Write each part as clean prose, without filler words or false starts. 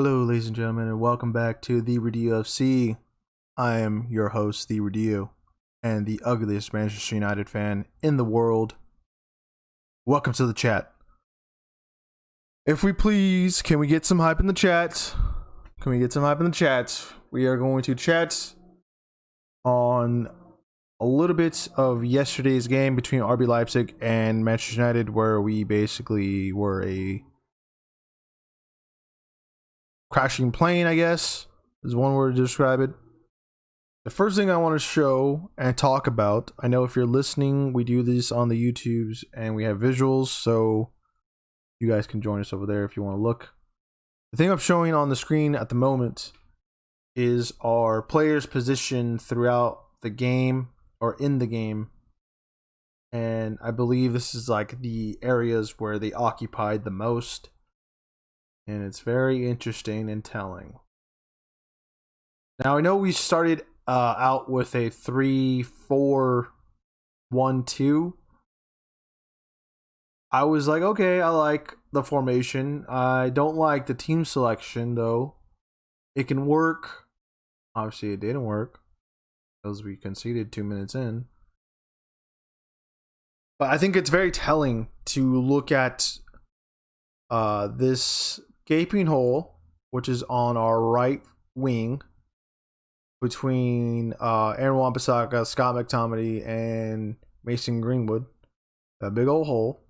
Hello, ladies and gentlemen, and welcome back to theeradillo FC. I am your host, theeradillo, and the ugliest Manchester United fan in the world. Welcome to the chat. If we please, can we get some hype in the chat? Can we get some hype in the chat? We are going to chat on a little bit of yesterday's game between RB Leipzig and Manchester United, where we basically were a crashing plane, I guess, is one word to describe it. The first thing I want to show and talk about, I know if you're listening, we do this on the YouTubes and we have visuals, so you guys can join us over there if you want to look. The thing I'm showing on the screen at the moment is our players' position throughout the game or in the game. And I believe this is like the areas where they occupied the most. And it's very interesting and telling. Now, I know we started out with a 3-4-1-2. I was like, okay, I like the formation. I don't like the team selection, though. It can work. Obviously, it didn't work because we conceded 2 minutes in. But I think it's very telling to look at this gaping hole, which is on our right wing between Aaron Wan-Bissaka, Scott McTominay, and Mason Greenwood. That big old hole.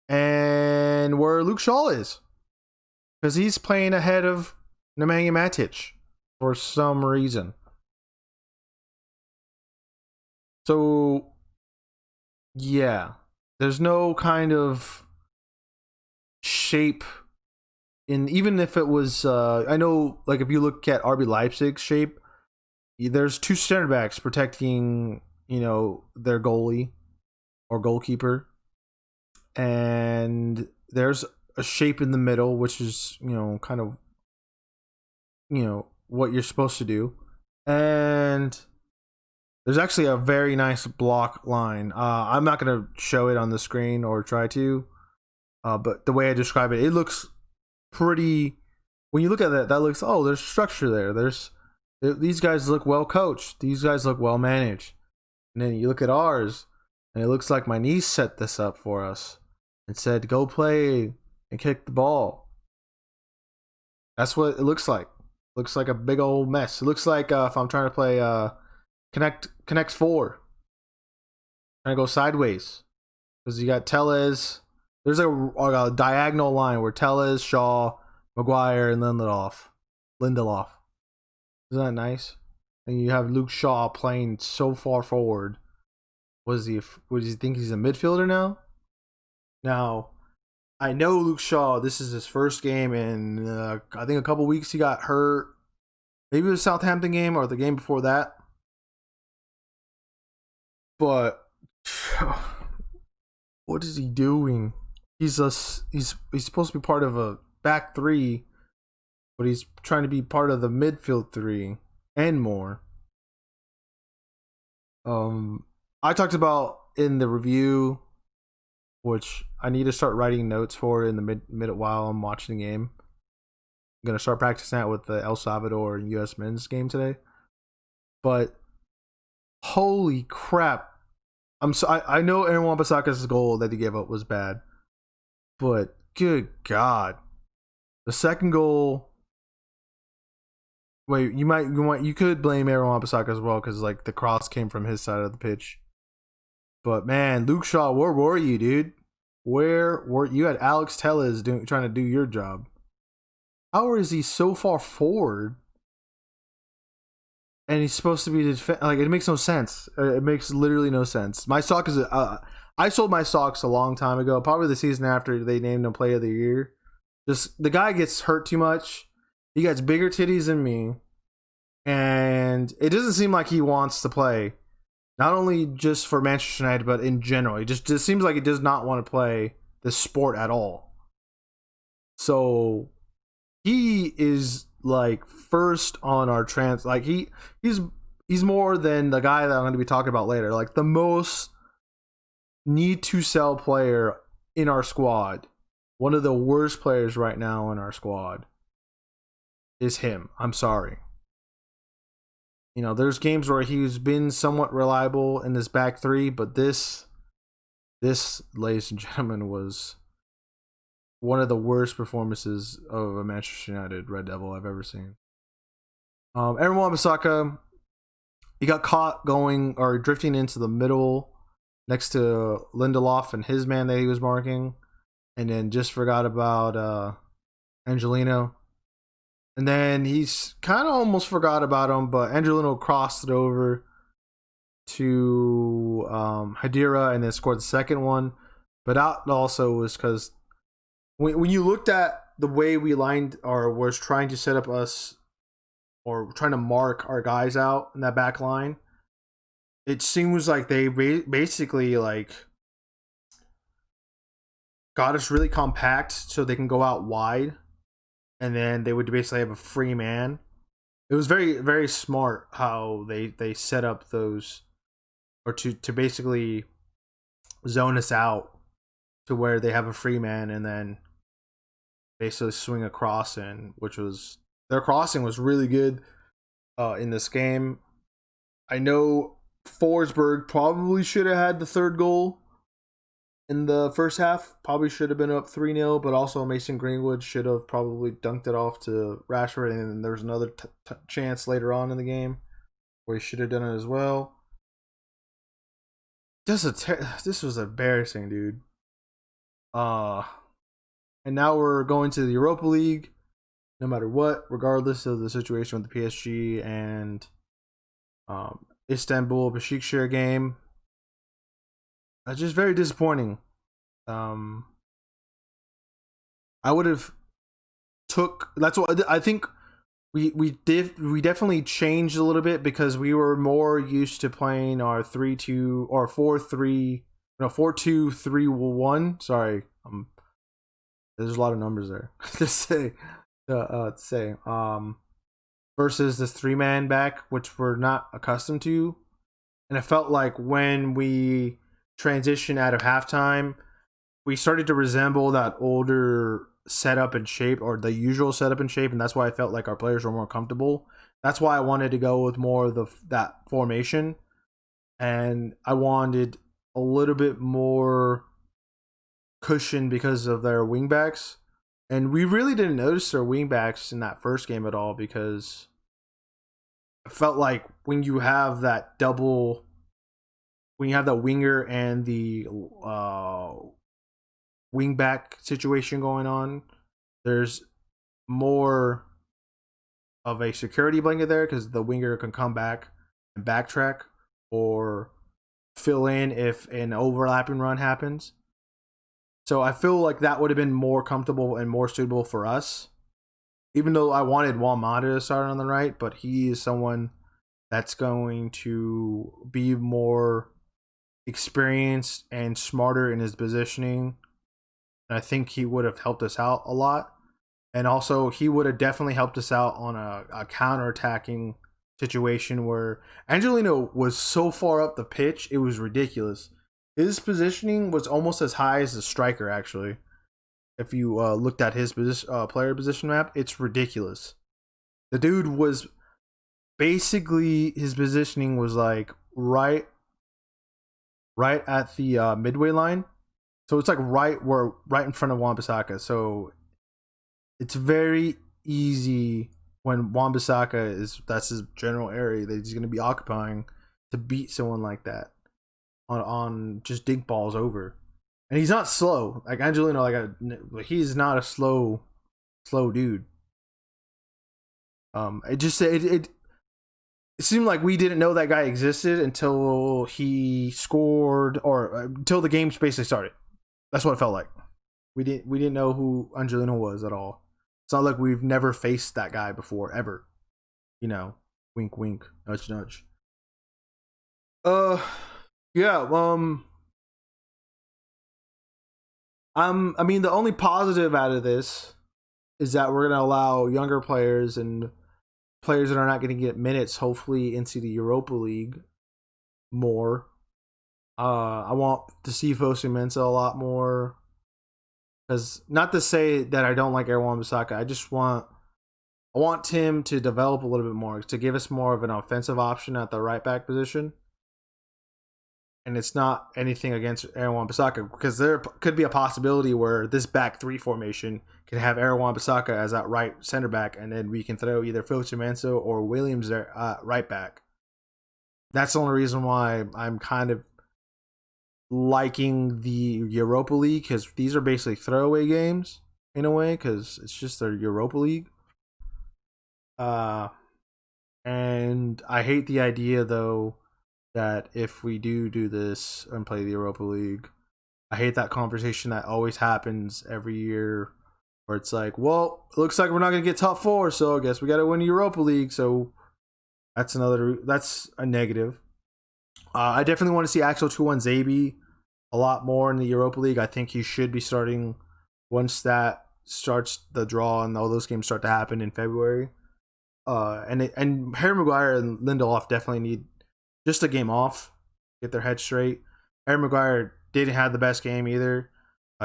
And where Luke Shaw is. Because he's playing ahead of Nemanja Matic for some reason. So, yeah. There's no kind of shape in, even if it was I know, like, if you look at RB Leipzig's shape, there's two center backs protecting, their goalie or goalkeeper, and there's a shape in the middle, which is kind of what you're supposed to do, and there's actually a very nice block line. I'm not going to show it on the screen or try to, but the way I describe it, it looks pretty. When you look at that looks, there's structure there. These guys look well coached. These guys look well managed. And then you look at ours, and it looks like my niece set this up for us and said, "Go play and kick the ball." That's what it looks like. It looks like a big old mess. It looks like if I'm trying to play Connect 4, trying to go sideways, because you got Tellez. There's a diagonal line where Tellez, Shaw, Maguire, and Lindelof. Isn't that nice? And you have Luke Shaw playing so far forward. Does he think he's a midfielder now? Now, I know Luke Shaw, this is his first game in, I think a couple weeks he got hurt. Maybe it was the Southampton game or the game before that. But what is he doing? He's supposed to be part of a back three, but he's trying to be part of the midfield three and more. I talked about in the review, which I need to start writing notes for in the mid while I'm watching the game. I'm gonna start practicing that with the El Salvador and U.S. men's game today. But holy crap! I know Aaron Wan-Bissaka's goal that he gave up was bad, but good God, the second goal. Wait, you could blame Aaron Wan-Bissaka as well, because like the cross came from his side of the pitch. But man, Luke Shaw, where were you, dude? Where were you? Had Alex Tellez trying to do your job. How is he so far forward? And he's supposed to be like, it makes no sense. It makes literally no sense. My sock is I sold my socks a long time ago, probably the season after they named him Player of the Year. Just the guy gets hurt too much. He gets bigger titties than me, and it doesn't seem like he wants to play. Not only just for Manchester United, but in general, it just seems like he does not want to play this sport at all. So he is like first on our like he's more than the guy that I'm going to be talking about later, like the most need to sell player in our squad, one of the worst players right now in our squad. is him. I'm sorry. You know, there's games where he's been somewhat reliable in this back three, but this, ladies and gentlemen, was one of the worst performances of a Manchester United Red Devil I've ever seen. Aaron Wan-Bissaka, he got caught going or drifting into the middle next to Lindelof and his man that he was marking, and then just forgot about Angelino. And then he's kind of almost forgot about him, but Angelino crossed it over to Hadira and then scored the second one. But that also was because when you looked at the way we lined or was trying to set up us or trying to mark our guys out in that back line, it seems like they basically like got us really compact so they can go out wide, and then they would basically have a free man. It was very, very smart how they set up those, or to basically zone us out to where they have a free man and then basically swing a cross in, which was, their crossing was really good in this game. I know Forsberg probably should have had the third goal in the first half. Probably should have been up 3-0, but also Mason Greenwood should have probably dunked it off to Rashford, and then there was another chance later on in the game where he should have done it as well. This was embarrassing, dude. And now we're going to the Europa League, no matter what, regardless of the situation with the PSG and Istanbul Besiktas game. It's just very disappointing. I would have that's what I think we definitely changed a little bit because we were more used to playing our 3-2 or 4-3, no 4-2-3-1. Sorry, there's a lot of numbers there to say. Versus this 3-man back, which we're not accustomed to, and it felt like when we transitioned out of halftime, we started to resemble that older setup and shape, or the usual setup and shape, and that's why I felt like our players were more comfortable. That's why I wanted to go with more of that formation, and I wanted a little bit more cushion because of their wingbacks. And we really didn't notice their wingbacks in that first game at all, because it felt like when you have that double, when you have the winger and the wingback situation going on, there's more of a security blanket there because the winger can come back and backtrack or fill in if an overlapping run happens. So I feel like that would have been more comfortable and more suitable for us. Even though I wanted Juan Mata to start on the right, but he is someone that's going to be more experienced and smarter in his positioning. And I think he would have helped us out a lot. And also, he would have definitely helped us out on a counter-attacking situation where Angelino was so far up the pitch, it was ridiculous. His positioning was almost as high as the striker, actually. If you looked at his player position map, it's ridiculous. The dude was basically, his positioning was like right at the midway line. So it's like right in front of Wan-Bissaka. So it's very easy when Wan-Bissaka that's his general area that he's going to be occupying, to beat someone like that on just dink balls over. And he's not slow like Angelino. He's not a slow dude. It seemed like we didn't know that guy existed until he scored, or until the game basically started. That's what it felt like. We didn't know who Angelino was at all. It's not like we've never faced that guy before, ever. You know, wink, wink, nudge, nudge. Yeah. I mean, the only positive out of this is that we're gonna allow younger players and players that are not going to get minutes, hopefully, into the Europa League more. I want to see Fosu-Mensah a lot more. Because, not to say that I don't like Aaron Wan-Bissaka, I just want I want Tim to develop a little bit more, to give us more of an offensive option at the right back position. And it's not anything against Aaron Wan-Bissaka, because there could be a possibility where this back three formation can have Aaron Wan-Bissaka as that right center back, and then we can throw either Fosu-Mensah or Williams there right back. That's the only reason why I'm kind of liking the Europa League, because these are basically throwaway games in a way, because it's just their Europa League. And I hate the idea, though, that if we do this and play the Europa League, I hate that conversation that always happens every year, where it's like, well, it looks like we're not going to get top four, so I guess we got to win the Europa League. So that's a negative. I definitely want to see Axel Tuanzebe a lot more in the Europa League. I think he should be starting once that starts the draw and all those games start to happen in February. And Harry Maguire and Lindelof definitely need just a game off, get their head straight. Harry Maguire didn't have the best game either.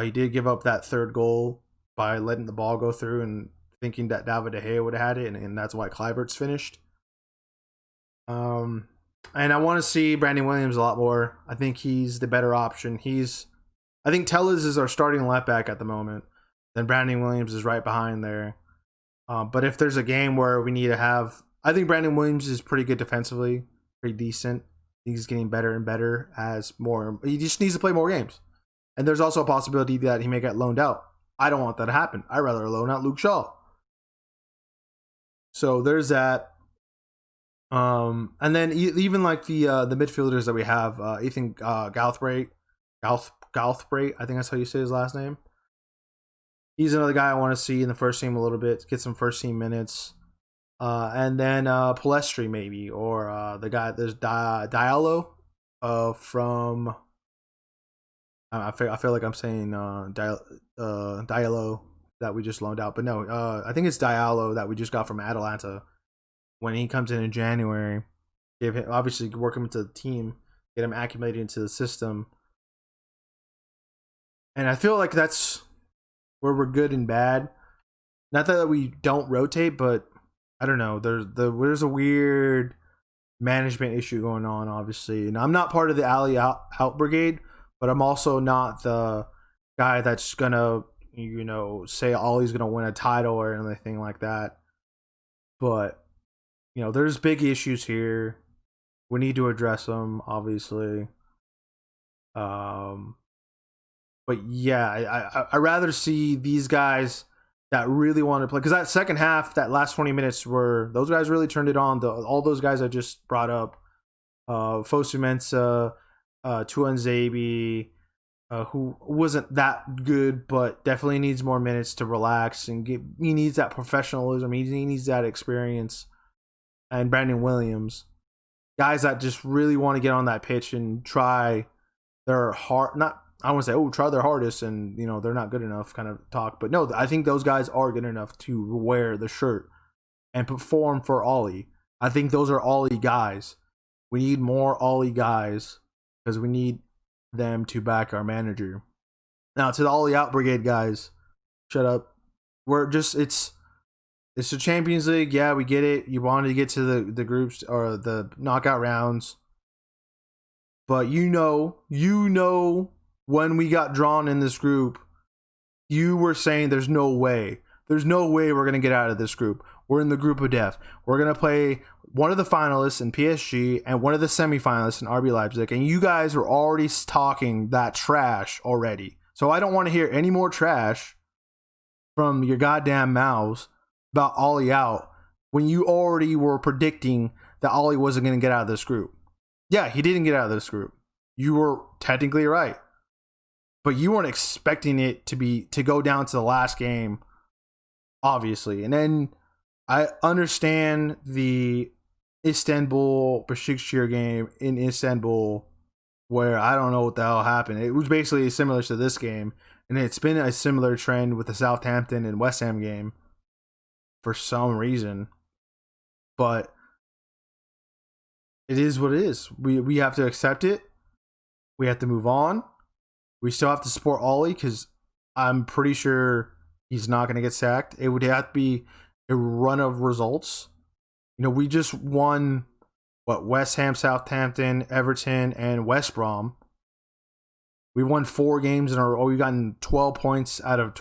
He did give up that third goal by letting the ball go through and thinking that David De Gea would have had it, and that's why Kluivert's finished. And I want to see Brandon Williams a lot more. I think he's the better option. I think Tellez is our starting left back at the moment. Then Brandon Williams is right behind there. But if there's a game where we need to have, I think Brandon Williams is pretty good defensively, pretty decent. He's getting better and better he just needs to play more games. And there's also a possibility that he may get loaned out. I don't want that to happen. I'd rather loan out Luke Shaw. So there's that. And then even like the midfielders that we have, Ethan Gouthbraith, I think that's how you say his last name. He's another guy I want to see in the first team a little bit, get some first team minutes. And then Palestri maybe, or the guy, there's Diallo from, I feel like I'm saying Diallo that we just loaned out, but no, I think it's Diallo that we just got from Atalanta. When he comes in January, obviously work him into the team, get him acclimated into the system. And I feel like that's where we're good and bad. Not that we don't rotate, but I don't know. There's a weird management issue going on, obviously. And I'm not part of the alley out brigade, but I'm also not the guy that's gonna, say Ollie's gonna win a title or anything like that. But there's big issues here. We need to address them, obviously. But yeah, I rather see these guys that really want to play, because that second half, that last 20 minutes, those guys really turned it on. All those guys I just brought up, Fosu-Mensah, Tuanzebe, who wasn't that good, but definitely needs more minutes to relax and he needs that professionalism. He needs that experience. And Brandon Williams, guys that just really want to get on that pitch and try their I want to say, try their hardest, and they're not good enough kind of talk. But no, I think those guys are good enough to wear the shirt and perform for Ollie. I think those are Ollie guys. We need more Ollie guys because we need them to back our manager. Now, to the Ollie out brigade guys, shut up. It's the Champions League. Yeah, we get it. You wanted to get to the groups or the knockout rounds. But when we got drawn in this group, you were saying there's no way. There's no way we're going to get out of this group. We're in the group of death. We're going to play one of the finalists in PSG and one of the semifinalists in RB Leipzig. And you guys were already talking that trash already. So I don't want to hear any more trash from your goddamn mouths about Ollie out when you already were predicting that Ollie wasn't going to get out of this group. Yeah, he didn't get out of this group. You were technically right. But you weren't expecting it to go down to the last game, obviously. And then I understand the Istanbul Besiktas game in Istanbul, where I don't know what the hell happened. It was basically similar to this game, and it's been a similar trend with the Southampton and West Ham game for some reason. But it is what it is. We have to accept it. We have to move on. We still have to support Ollie because I'm pretty sure he's not going to get sacked. It would have to be a run of results. You know, we just won West Ham, Southampton, Everton, and West Brom. We won 4 games in a row. We've gotten 12 points out of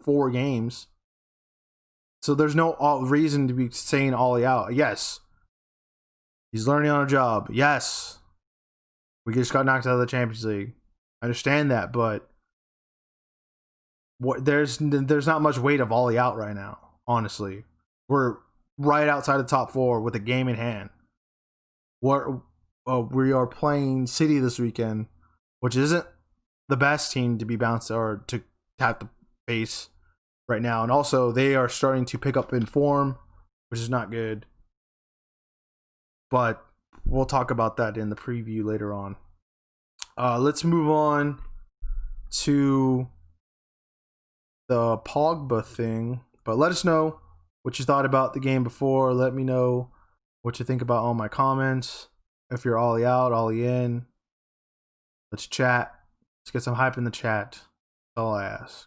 4 games. So there's no reason to be saying Ollie out. Yes, he's learning on a job. Yes, we just got knocked out of the Champions League. I understand that, but there's not much weight of Ollie out right now. Honestly, we're right outside the top 4 with a game in hand. We are playing City this weekend, which isn't the best team to be bounced or to tap the pace right now. And also, they are starting to pick up in form, which is not good. But we'll talk about that in the preview later on. Let's move on to the Pogba thing. But let us know what you thought about the game before. Let me know what you think about all my comments. If you're Ollie out, Ollie in. Let's chat. Let's get some hype in the chat. That's all I ask.